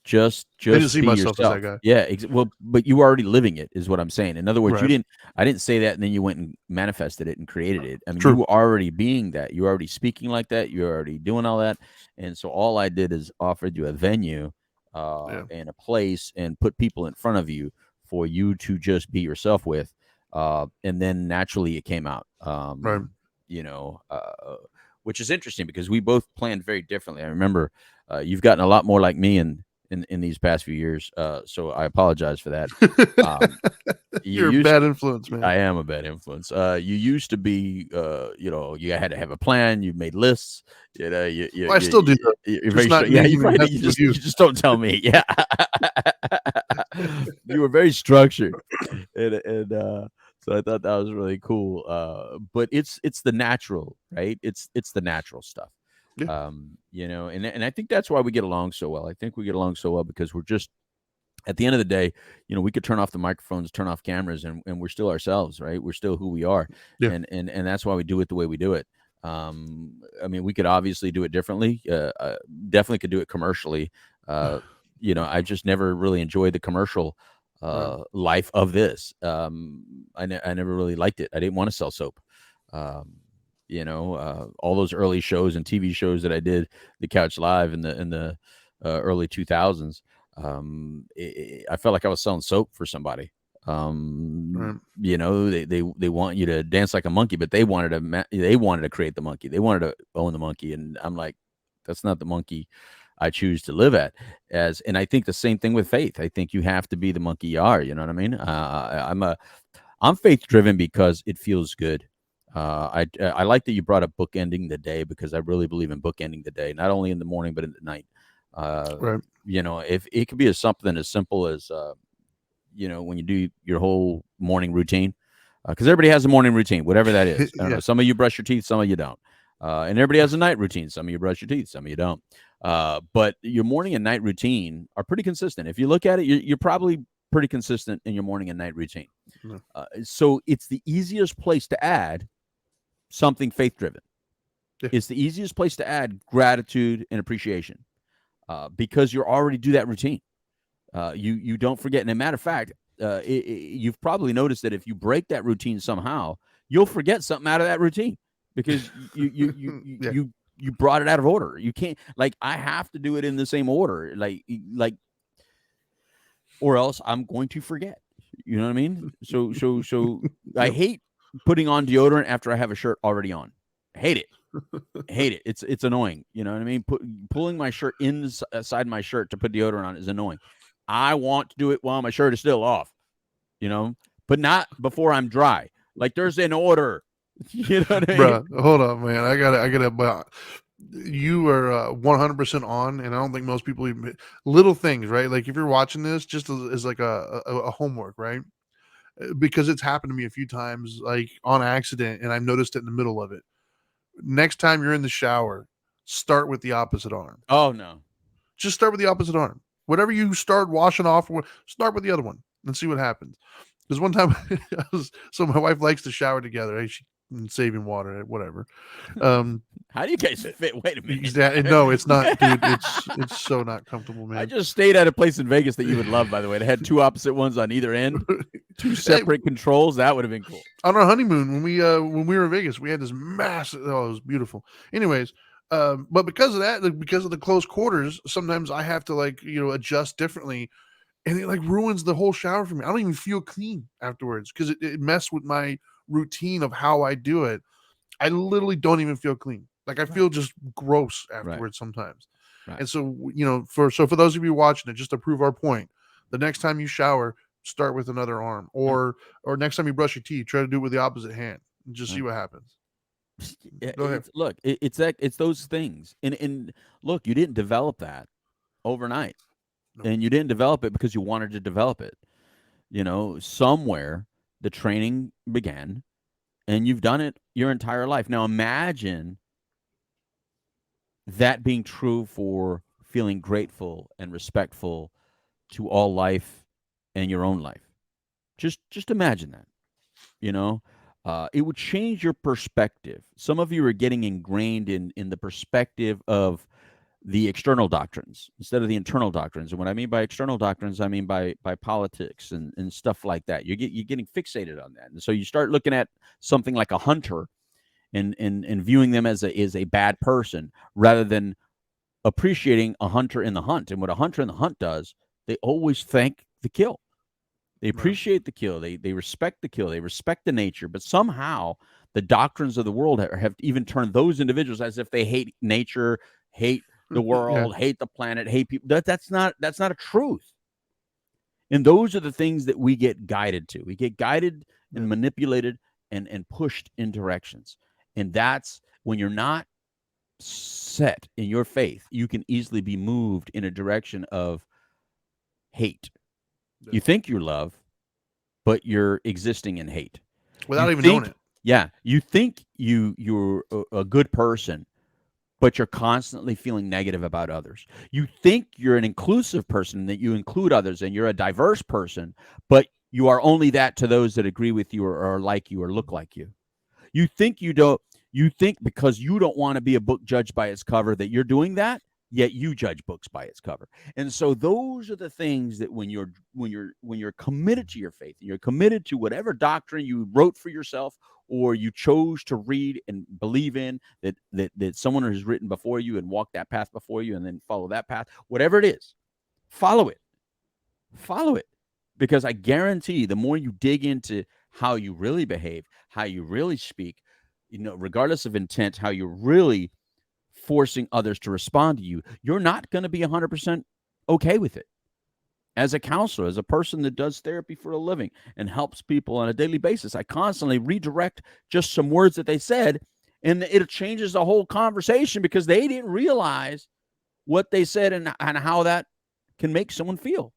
Just I didn't see be myself yourself. as that guy. Yeah, well, but you were already living it, is what I'm saying. In other words, Right. I didn't say that and then you went and manifested it and created it. I mean, True. you were already being that. You were already speaking like that. You're already doing all that. And so all I did is offered you a venue and a place, and put people in front of you for you to just be yourself with. And then naturally it came out. Right. Which is interesting because we both planned very differently. I remember you've gotten a lot more like me in these past few years. So I apologize for that. You're a bad influence, man. I am a bad influence. You used to be, you had to have a plan. You made lists. I still do that. You're very you just don't tell me. Yeah. You were very structured. And So I thought that was really cool. But it's the natural, right? It's the natural stuff. Yeah. And I think that's why we get along so well. I think we get along so well because we're just at the end of the day, we could turn off the microphones, turn off cameras, and we're still ourselves, right? We're still who we are, Yeah. and that's why we do it the way we do it. I mean, we could obviously do it differently. Definitely could do it commercially. I just never really enjoyed the commercial Right. life of this. I never really liked it. I didn't want to sell soap. All those early shows and TV shows that I did, the Couch Live in the early 2000s. I felt like I was selling soap for somebody. Right. They want you to dance like a monkey, but they wanted to create the monkey. They wanted to own the monkey, and I'm like, that's not the monkey I choose to live and I think the same thing with faith. I think you have to be the monkey you are. You know what I mean? I'm faith driven because it feels good. I like that you brought up bookending the day because I really believe in bookending the day, not only in the morning but in the night. Right. If it could be something as simple as when you do your whole morning routine, because everybody has a morning routine, whatever that is. I don't Yeah. know. Some of you brush your teeth, some of you don't, and everybody has a night routine. Some of you brush your teeth, some of you don't. But your morning and night routine are pretty consistent. If you look at it, you're probably pretty consistent in your morning and night routine. No. So it's the easiest place to add something faith driven. Yeah. It's the easiest place to add gratitude and appreciation because you already do that routine. You don't forget. And a matter of fact, you've probably noticed that if you break that routine somehow, you'll forget something out of that routine because Yeah. you brought it out of order. You can't, like, I have to do it in the same order, like, or else I'm going to forget. You know what I mean? So I Yep. hate putting on deodorant after I have a shirt already on. I hate it. Hate it. It's annoying. You know what I mean? Pulling my shirt inside my shirt to put deodorant on is annoying. I want to do it while my shirt is still off, but not before I'm dry. Like, there's an order. You know what I mean? Bruh, hold on, man. I gotta. You are 100% on, and I don't think most people even little things, right? Like if you're watching this, just as like a homework, right? Because it's happened to me a few times, like on accident, and I've noticed it in the middle of it. Next time you're in the shower, start with the opposite arm. Oh, no. Just start with the opposite arm. Whatever you start washing off, start with the other one and see what happens. Because one time, so my wife likes to shower together. Right? Saving water, whatever. How do you guys fit? Wait a minute. Exactly. No, it's not, dude. It's so not comfortable, man. I just stayed at a place in Vegas that you would love, by the way. It had two opposite ones on either end, two separate controls. That would have been cool. On our honeymoon, when we were in Vegas, we had this massive. Oh, it was beautiful. Anyways, but because of that, like, because of the close quarters, sometimes I have to adjust differently, and it like ruins the whole shower for me. I don't even feel clean afterwards because it messed with my routine of how I do it. I literally don't even feel clean. Like I feel just gross afterwards sometimes. Right. And so, for those of you watching it, just to prove our point, the next time you shower, start with another arm, or next time you brush your teeth, try to do it with the opposite hand and just see what happens. Go ahead. It's those things. And look, you didn't develop that overnight. No. And you didn't develop it because you wanted to develop it. Somewhere the training began, and you've done it your entire life. Now imagine that being true for feeling grateful and respectful to all life and your own life. Just imagine that. It would change your perspective. Some of you are getting ingrained in the perspective of the external doctrines instead of the internal doctrines. And what I mean by external doctrines, I mean by politics and stuff like that. You're getting fixated on that. And so you start looking at something like a hunter and viewing them as a bad person rather than appreciating a hunter in the hunt. And what a hunter in the hunt does, they always thank the kill. They appreciate the kill. They respect the kill. They respect the nature. But somehow the doctrines of the world have even turned those individuals as if they hate nature, hate the world, hate the planet, hate people. That's not a truth. And those are the things that we get guided to. We get guided and manipulated and pushed in directions. And that's when you're not set in your faith, you can easily be moved in a direction of hate. You think you're love, but you're existing in hate. without You even knowing think, it. yeah, you think you're a good person, but you're constantly feeling negative about others. You think you're an inclusive person, that you include others, and you're a diverse person, but you are only that to those that agree with you or are like you or look like you. You think you don't. You think because you don't want to be a book judged by its cover that you're doing that, yet you judge books by its cover. And so those are the things that when you're committed to your faith, and you're committed to whatever doctrine you wrote for yourself or you chose to read and believe in, that someone has written before you and walked that path before you and then follow that path, whatever it is, follow it. Follow it. Because I guarantee the more you dig into how you really behave, how you really speak, regardless of intent, how you're really forcing others to respond to you, you're not going to be 100% okay with it. As a counselor, as a person that does therapy for a living and helps people on a daily basis, I constantly redirect just some words that they said, and it changes the whole conversation because they didn't realize what they said and how that can make someone feel.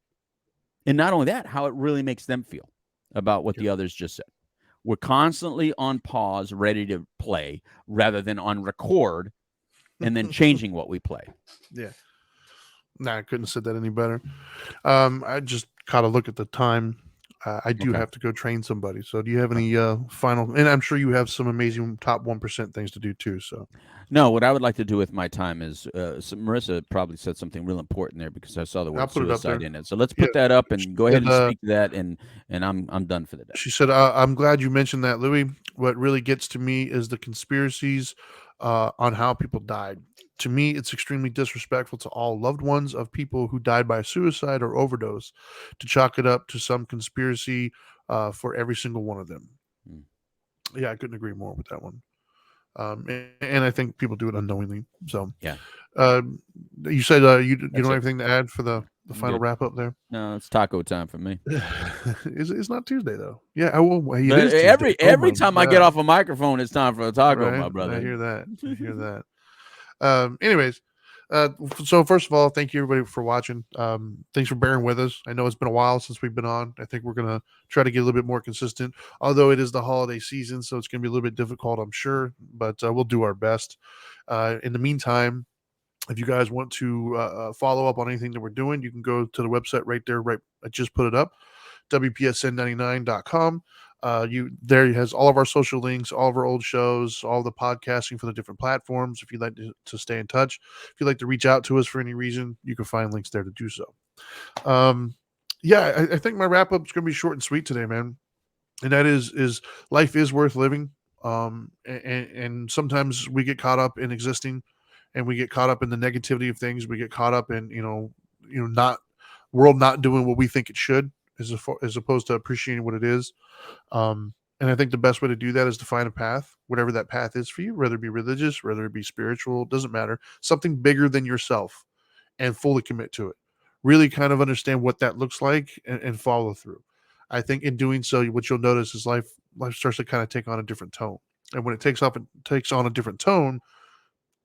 And not only that, how it really makes them feel about what the others just said. We're constantly on pause, ready to play, rather than on record and then changing what we play. Yeah. Nah, I couldn't have said that any better. I just caught a look at the time. I do Okay. have to go train somebody. So do you have any final, and I'm sure you have some amazing top 1% things to do too. So No, what I would like to do with my time is, Marissa probably said something real important there because I saw the I'll word put it up there. suicide in it. So let's Yeah. put that up She and go ahead said, and speak to that, and I'm done for the day. She said, I'm glad you mentioned that, Louis. What really gets to me is the conspiracies on how people died. To me, it's extremely disrespectful to all loved ones of people who died by suicide or overdose to chalk it up to some conspiracy for every single one of them. Hmm. Yeah, I couldn't agree more with that one. And I think people do it unknowingly. So, Yeah, you said you don't that's have it. anything to add for the I'm final good. wrap up there? No, it's taco time for me. It's not Tuesday though. Yeah, well, it But is Tuesday. Oh every my time I get god! off a microphone, it's time for a taco, Right? my I brother. hear that. I hear that. Anyways, so first of all, thank you everybody for watching. Thanks for bearing with us. I know it's been a while since we've been on. I think we're gonna try to get a little bit more consistent. Although it is the holiday season, so it's gonna be a little bit difficult, I'm sure. But we'll do our best. In the meantime, if you guys want to follow up on anything that we're doing, you can go to the website right there. Right, I just put it up, WPSN99.com. There has all of our social links, all of our old shows, all the podcasting for the different platforms. If you'd like to stay in touch, if you'd like to reach out to us for any reason, you can find links there to do so. Yeah, I think my wrap up is going to be short and sweet today, man. And that is life is worth living. And sometimes we get caught up in existing, and we get caught up in the negativity of things. We get caught up in not world not doing what we think it should, as opposed to appreciating what it is. And I think the best way to do that is to find a path, whatever that path is for you, whether it be religious, whether it be spiritual, doesn't matter. Something bigger than yourself, and fully commit to it. Really kind of understand what that looks like, and follow through. I think in doing so, what you'll notice is life starts to kind of take on a different tone. And when it takes on a different tone,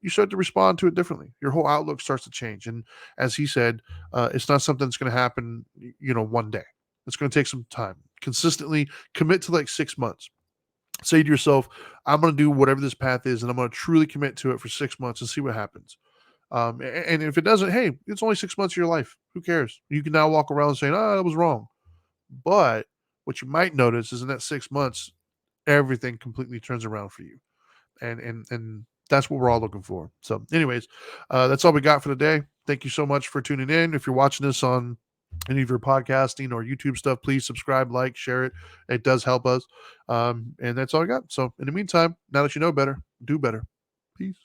you start to respond to it differently. Your whole outlook starts to change. And as he said, it's not something that's going to happen, one day. It's going to take some time. Consistently commit to like 6 months. Say to yourself, I'm going to do whatever this path is, and I'm going to truly commit to it for 6 months and see what happens. And if it doesn't, hey, it's only 6 months of your life. Who cares? You can now walk around saying, that was wrong. But what you might notice is in that 6 months, everything completely turns around for you. And that's what we're all looking for. So anyways, that's all we got for today. Thank you so much for tuning in. If you're watching this on any of your podcasting or YouTube stuff, please subscribe, like, share it. It does help us. And that's all I got. So in the meantime, now that you know better, do better. Peace.